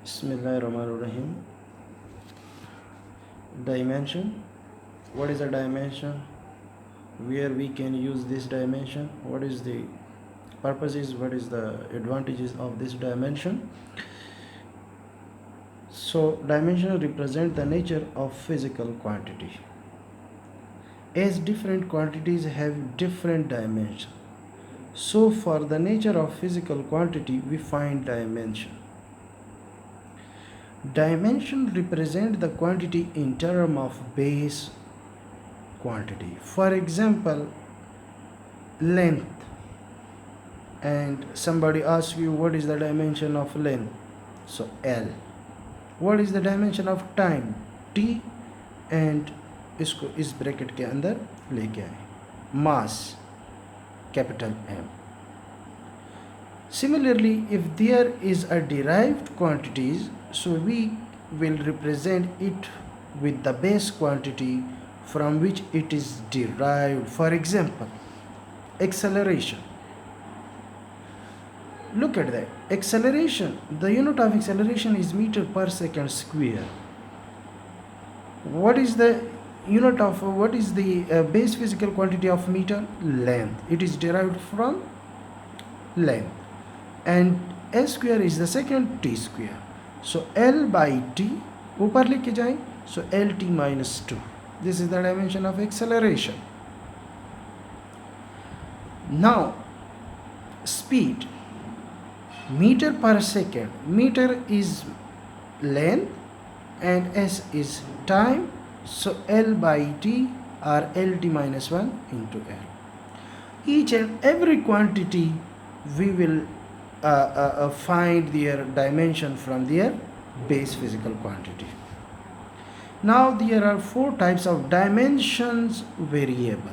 Bismillahirrahmanirrahim. Dimension. What is a dimension? Where we can use this dimension? What is the purposes? What is the advantages of this dimension? So, dimension represent the nature of physical quantity. As different quantities have different dimensions, so for the nature of physical quantity, we find dimension. Dimension represent the quantity in term of base quantity. For example, length. And somebody asks you what is the dimension of length? So L. What is the dimension of time? T. And इसको इस bracket के अंदर लेके आए. Mass, capital M. Similarly, if there is a derived quantities, so we will represent it with the base quantity from which it is derived. For example, acceleration. Look at that. Acceleration. The unit of acceleration is meter per second square. What is the unit of what is the base physical quantity of meter? Length. It is derived from length. And s square is the second t square. So L by t ऊपर लेके जाएं. So LT minus 2. This is the dimension of acceleration. Now speed. Meter per second. Meter is length and s is time. So L by t or LT minus 1 into L. Each and every quantity we will find their dimension from their base physical quantity. Now there are four types of dimensions variable.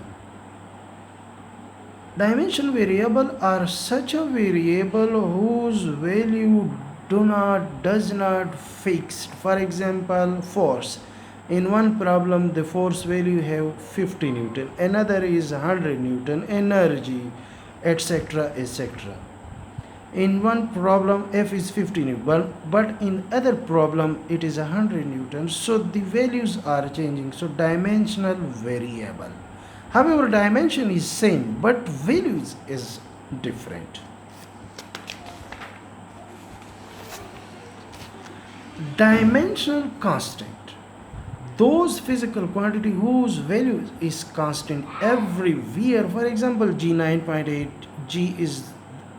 Dimension variable are such a variable whose value does not fixed. For example, force. In one problem the force value have 50 Newton, another is 100 Newton, energy, etc. etc. In one problem F is 50 Newton, but in other problem it is 100 Newton. So the values are changing. So dimensional variable. However, dimension is same, but values is different. Dimensional constant. Those physical quantity whose value is constant everywhere. For example, G 9.8, G is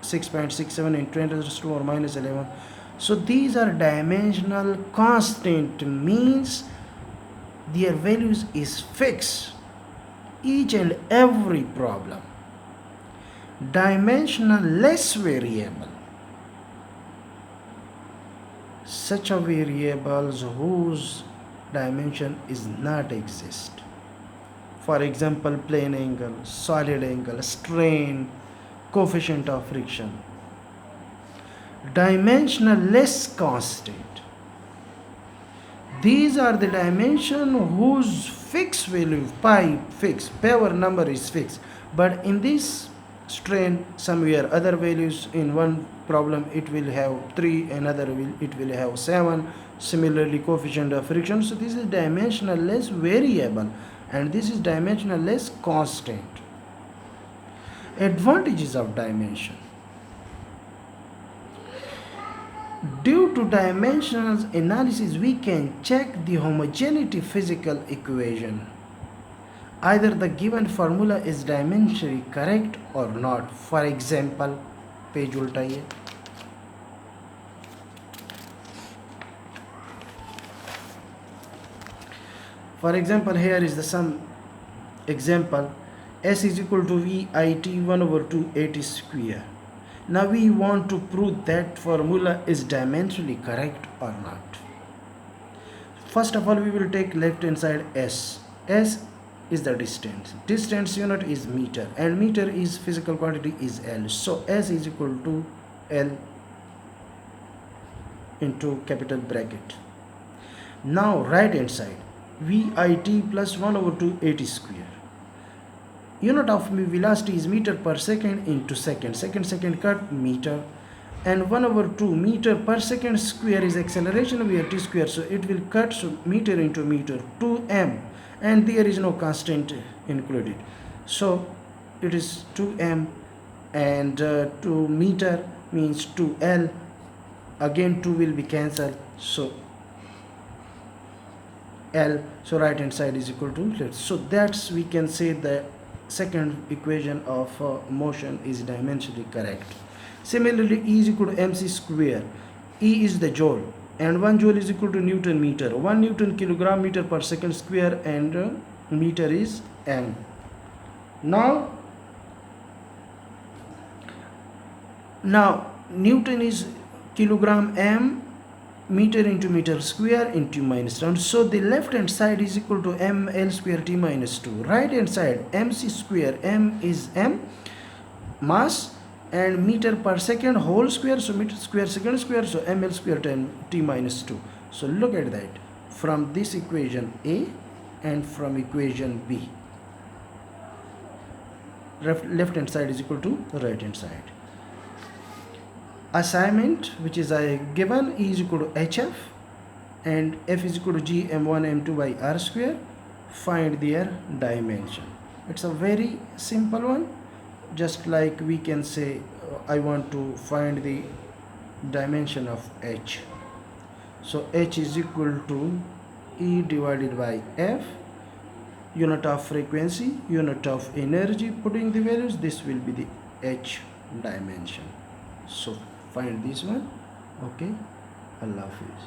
6.67 in 10 raised to or minus 11. So these are dimensional constant, means their values is fixed each and every problem. Dimensionless variable, such a variables whose dimension is not exist. For example, plane angle, solid angle, strain, coefficient of friction. Dimensionless constant. These are the dimension whose fixed value, pi fixed, power number is fixed. But in this strain, somewhere other values, in one problem it will have 3, another it will have 7. Similarly, coefficient of friction. So this is dimensionless variable and this is dimensionless constant. Advantages of dimension. Due to dimensional analysis, we can check the homogeneity physical equation. Either the given formula is dimensionally correct or not. For example, page उल्टाइए. For example, here is the sum example. S is equal to VIT 1 over 2 8 square. Now we want to prove that formula is dimensionally correct or not. First of all, we will take left hand side S. S is the distance. Distance unit is meter and meter is physical quantity is L. So S is equal to L into capital bracket. Now right hand side VIT plus 1 over 2 8 square. Unit of velocity is meter per second into second. Second cut meter and 1 over 2 meter per second square is acceleration via t square, so it will cut meter into meter, 2m, and there is no constant included, so it is 2m, and 2 meter means 2l, again 2 will be cancelled, so l, so right hand side is equal to left. So that's, we can say the second equation of motion is dimensionally correct. Similarly, E is equal to mc square. E is the joule, and 1 joule is equal to Newton meter. 1 Newton kilogram meter per second square, and meter is m. Now Newton is kilogram, m meter into meter square into minus round. So the left hand side is equal to ml square t minus 2. Right hand side mc square, m is m mass, and meter per second whole square, so meter square second square, so ml square t minus 2. So look at that from this equation A and from equation B. Left hand side is equal to right hand side. Assignment which is given, E is equal to hf and f is equal to g m1 m2 by r square. Find their dimension. It's a very simple one, just like we can say I want to find the dimension of h. So h is equal to E divided by f, unit of frequency, unit of energy, putting the values, this will be the h dimension. So find this one. Okay, Allah Hafiz.